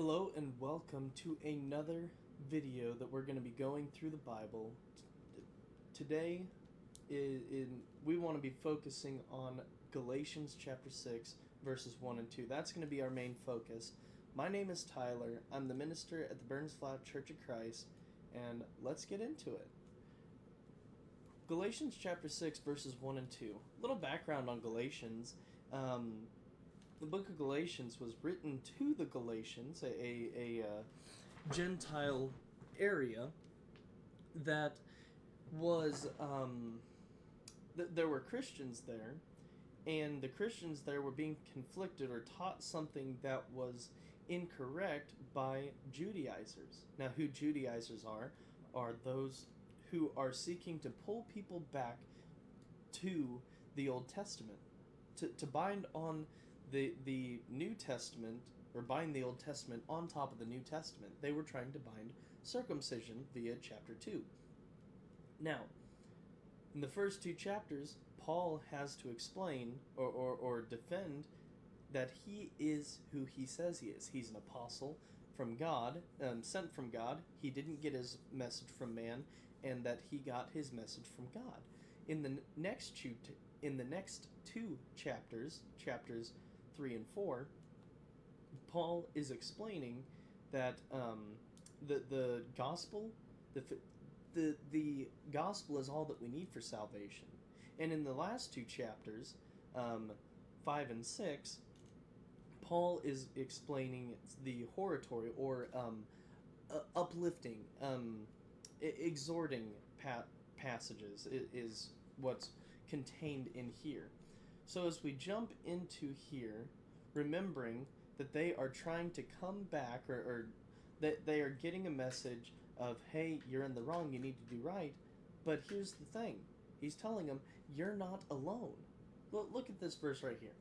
Hello and welcome to another video that we're going to be going through the Bible. Today, we want to be focusing on Galatians chapter 6, verses 1 and 2. That's going to be our main focus. My name is Tyler. I'm the minister at the Burns Flat Church of Christ, and let's get into it. Galatians chapter 6, verses 1 and 2. A little background on Galatians. The book of Galatians was written to the Galatians, a Gentile area that was, there were Christians there, and the Christians there were being conflicted or taught something that was incorrect by Judaizers. Now, who Judaizers are those who are seeking to pull people back to the Old Testament, to bind on the New Testament, or bind the Old Testament on top of the New Testament. They were trying to bind circumcision via chapter 2. Now, in the first two chapters, Paul has to explain or defend that he is who he says he is. He's an apostle from God, sent from God. He didn't get his message from man, and that he got his message from God. In the next two chapters, chapters 3 and 4, Paul is explaining that the gospel, the gospel is all that we need for salvation. And in the last two chapters, 5 and 6, Paul is explaining the hortatory or uplifting, exhorting passages is what's contained in here. So as we jump into here, remembering that they are trying to come back, or that they are getting a message of, hey, you're in the wrong, you need to do right. But here's the thing. He's telling them, you're not alone. Look at this verse right here.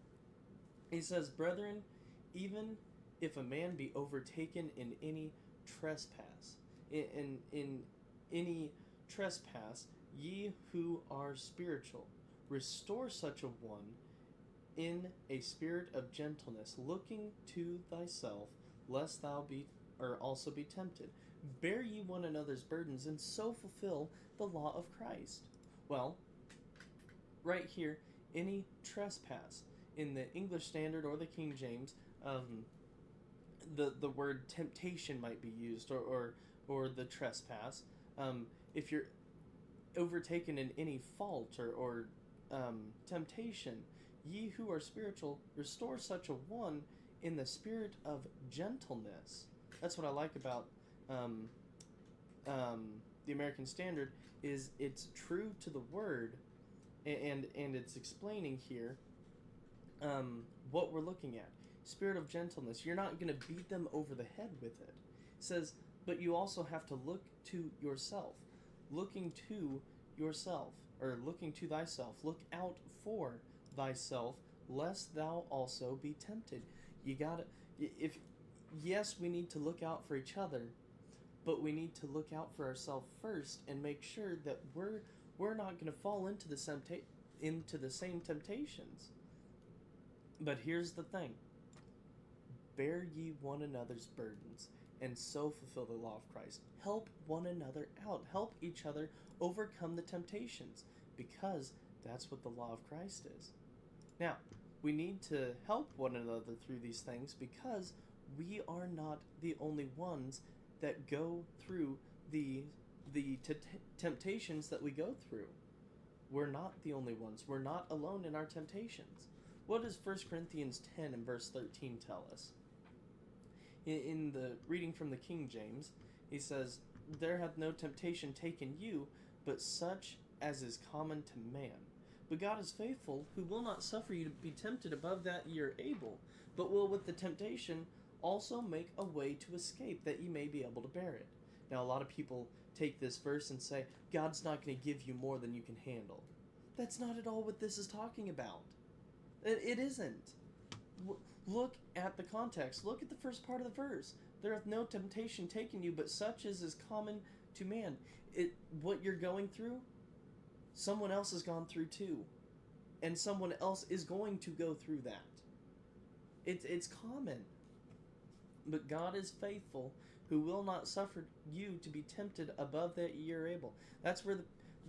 He says, brethren, even if a man be overtaken in any trespass, in any trespass, ye who are spiritual, restore such a one in a spirit of gentleness, looking to thyself, lest thou also be tempted. Bear ye one another's burdens, and so fulfill the law of Christ. Well, right here, any trespass, in the English Standard or the King James, the word temptation might be used, or the trespass. If you're overtaken in any fault or temptation, ye who are spiritual, restore such a one in the spirit of gentleness. That's what I like about the American Standard, is it's true to the word, and it's explaining here what we're looking at. Spirit of gentleness. You're not going to beat them over the head with it. It says, but you also have to look to yourself. Looking to yourself, or looking to thyself. Look out for thyself, lest thou also be tempted. You gotta, yes, we need to look out for each other, but we need to look out for ourselves first and make sure that we're not going to fall into the same temptations. But here's the thing. Bear ye one another's burdens, and so fulfill the law of Christ. Help one another out. Help each other overcome the temptations, because that's what the law of Christ is. Now, we need to help one another through these things, because we are not the only ones that go through the temptations that we go through. We're not the only ones. We're not alone in our temptations. What does 1 Corinthians 10 and verse 13 tell us? In the reading from the King James, he says, there hath no temptation taken you, but such as is common to man. But God is faithful, who will not suffer you to be tempted above that ye are able, but will with the temptation also make a way to escape, that ye may be able to bear it. Now, a lot of people take this verse and say, God's not going to give you more than you can handle. That's not at all what this is talking about. It isn't. Look at the context. Look at the first part of the verse. There hath no temptation taken you, but such as is common to man. What you're going through, someone else has gone through too. And someone else is going to go through that. It's common. But God is faithful, who will not suffer you to be tempted above that ye are able. That's where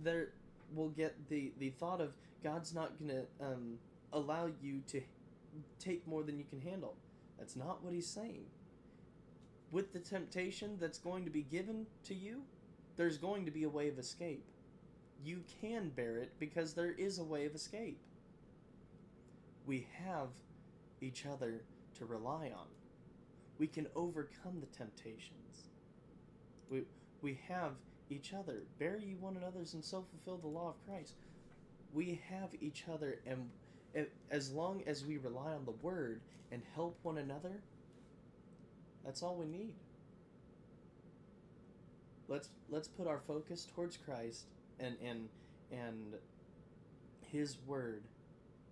there will get the thought of God's not going to allow you to take more than you can handle. That's not what he's saying. With the temptation that's going to be given to you, there's going to be a way of escape. You can bear it because there is a way of escape. We have each other to rely on. We can overcome the temptations. We have each other. Bear ye one another's and so fulfill the law of Christ. We have each other, and as long as we rely on the Word and help one another, that's all we need. Let's put our focus towards Christ and His Word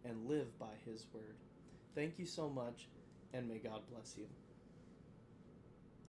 and live by His Word. Thank you so much, and may God bless you.